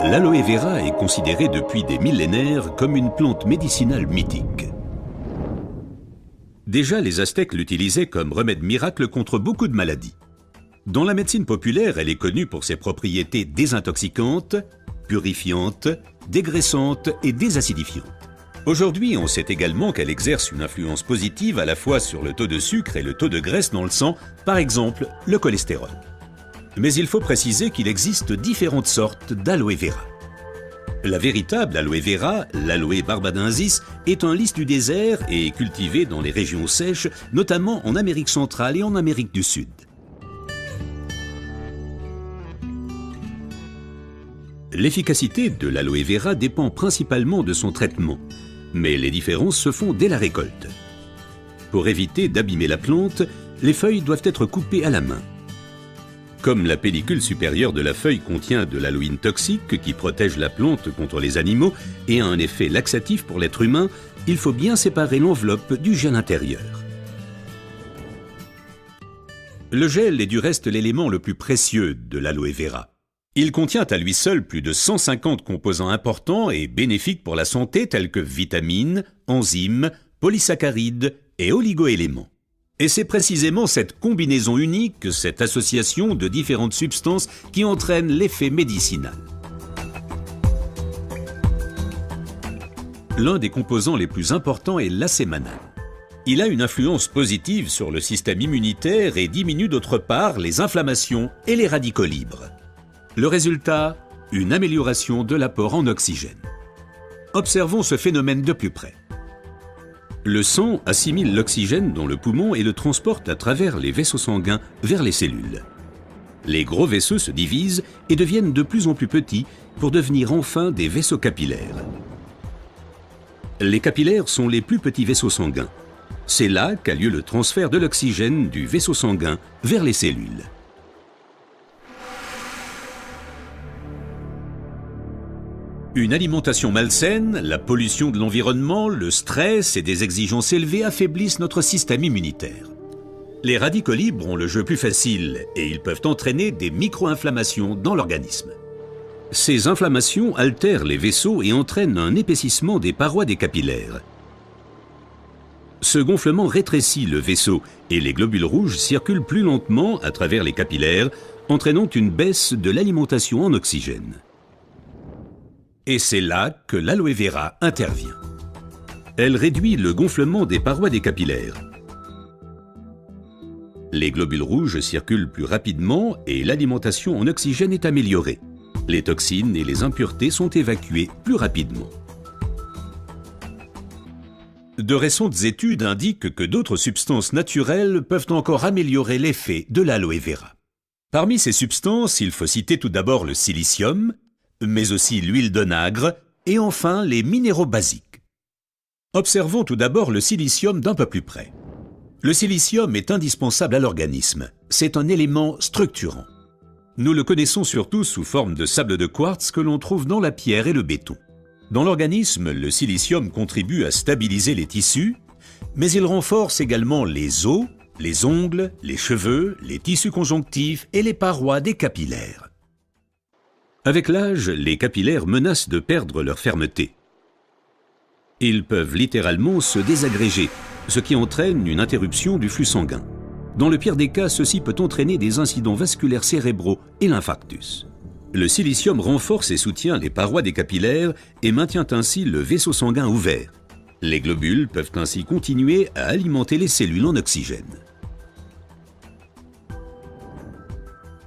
L'aloe vera est considérée depuis des millénaires comme une plante médicinale mythique. Déjà, les Aztèques l'utilisaient comme remède miracle contre beaucoup de maladies. Dans la médecine populaire, elle est connue pour ses propriétés désintoxicantes, purifiantes, dégraissantes et désacidifiantes. Aujourd'hui, on sait également qu'elle exerce une influence positive à la fois sur le taux de sucre et le taux de graisse dans le sang, par exemple le cholestérol. Mais il faut préciser qu'il existe différentes sortes d'aloe vera. La véritable aloe vera, l'aloe barbadensis, est un lys du désert et est cultivée dans les régions sèches, notamment en Amérique centrale et en Amérique du Sud. L'efficacité de l'aloe vera dépend principalement de son traitement, mais les différences se font dès la récolte. Pour éviter d'abîmer la plante, les feuilles doivent être coupées à la main. Comme la pellicule supérieure de la feuille contient de l'aloïne toxique qui protège la plante contre les animaux et a un effet laxatif pour l'être humain, il faut bien séparer l'enveloppe du gel intérieur. Le gel est du reste l'élément le plus précieux de l'aloe vera. Il contient à lui seul plus de 150 composants importants et bénéfiques pour la santé tels que vitamines, enzymes, polysaccharides et oligoéléments. Et c'est précisément cette combinaison unique, cette association de différentes substances qui entraîne l'effet médicinal. L'un des composants les plus importants est l'acémanal. Il a une influence positive sur le système immunitaire et diminue d'autre part les inflammations et les radicaux libres. Le résultat, une amélioration de l'apport en oxygène. Observons ce phénomène de plus près. Le sang assimile l'oxygène dans le poumon et le transporte à travers les vaisseaux sanguins vers les cellules. Les gros vaisseaux se divisent et deviennent de plus en plus petits pour devenir enfin des vaisseaux capillaires. Les capillaires sont les plus petits vaisseaux sanguins. C'est là qu'a lieu le transfert de l'oxygène du vaisseau sanguin vers les cellules. Une alimentation malsaine, la pollution de l'environnement, le stress et des exigences élevées affaiblissent notre système immunitaire. Les radicaux libres ont le jeu plus facile et ils peuvent entraîner des micro-inflammations dans l'organisme. Ces inflammations altèrent les vaisseaux et entraînent un épaississement des parois des capillaires. Ce gonflement rétrécit le vaisseau et les globules rouges circulent plus lentement à travers les capillaires, entraînant une baisse de l'alimentation en oxygène. Et c'est là que l'aloe vera intervient. Elle réduit le gonflement des parois des capillaires. Les globules rouges circulent plus rapidement et l'alimentation en oxygène est améliorée. Les toxines et les impuretés sont évacuées plus rapidement. De récentes études indiquent que d'autres substances naturelles peuvent encore améliorer l'effet de l'aloe vera. Parmi ces substances, il faut citer tout d'abord le silicium, mais aussi l'huile d'onagre et enfin les minéraux basiques. Observons tout d'abord le silicium d'un peu plus près. Le silicium est indispensable à l'organisme. C'est un élément structurant. Nous le connaissons surtout sous forme de sable de quartz que l'on trouve dans la pierre et le béton. Dans l'organisme, le silicium contribue à stabiliser les tissus, mais il renforce également les os, les ongles, les cheveux, les tissus conjonctifs et les parois des capillaires. Avec l'âge, les capillaires menacent de perdre leur fermeté. Ils peuvent littéralement se désagréger, ce qui entraîne une interruption du flux sanguin. Dans le pire des cas, ceci peut entraîner des incidents vasculaires cérébraux et l'infarctus. Le silicium renforce et soutient les parois des capillaires et maintient ainsi le vaisseau sanguin ouvert. Les globules peuvent ainsi continuer à alimenter les cellules en oxygène.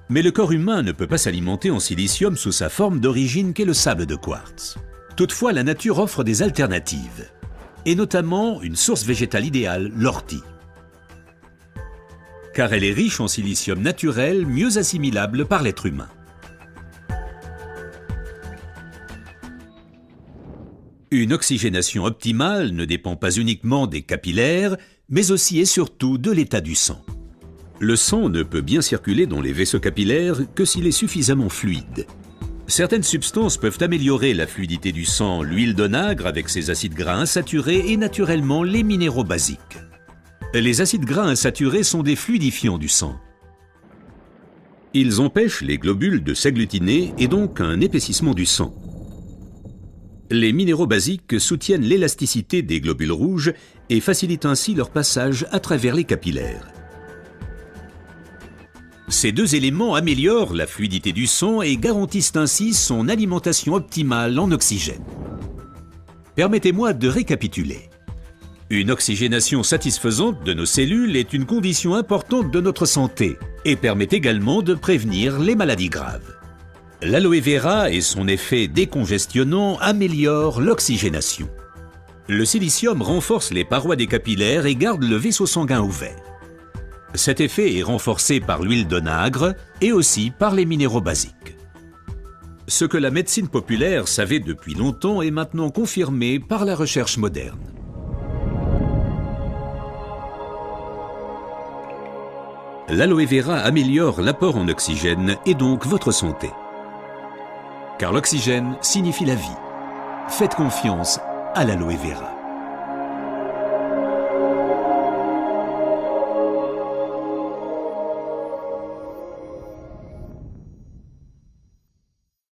Mais le corps humain ne peut pas s'alimenter en silicium sous sa forme d'origine qu'est le sable de quartz. Toutefois, la nature offre des alternatives, et notamment une source végétale idéale, l'ortie. Car elle est riche en silicium naturel, mieux assimilable par l'être humain. Une oxygénation optimale ne dépend pas uniquement des capillaires, mais aussi et surtout de l'état du sang. Le sang ne peut bien circuler dans les vaisseaux capillaires que s'il est suffisamment fluide. Certaines substances peuvent améliorer la fluidité du sang, l'huile d'onagre avec ses acides gras insaturés et naturellement les minéraux basiques. Les acides gras insaturés sont des fluidifiants du sang. Ils empêchent les globules de s'agglutiner et donc un épaississement du sang. Les minéraux basiques soutiennent l'élasticité des globules rouges et facilitent ainsi leur passage à travers les capillaires. Ces deux éléments améliorent la fluidité du sang et garantissent ainsi son alimentation optimale en oxygène. Permettez-moi de récapituler. Une oxygénation satisfaisante de nos cellules est une condition importante de notre santé et permet également de prévenir les maladies graves. L'aloe vera et son effet décongestionnant améliorent l'oxygénation. Le silicium renforce les parois des capillaires et garde le vaisseau sanguin ouvert. Cet effet est renforcé par l'huile d'onagre et aussi par les minéraux basiques. Ce que la médecine populaire savait depuis longtemps est maintenant confirmé par la recherche moderne. L'aloe vera améliore l'apport en oxygène et donc votre santé. Car l'oxygène signifie la vie. Faites confiance à l'aloe vera.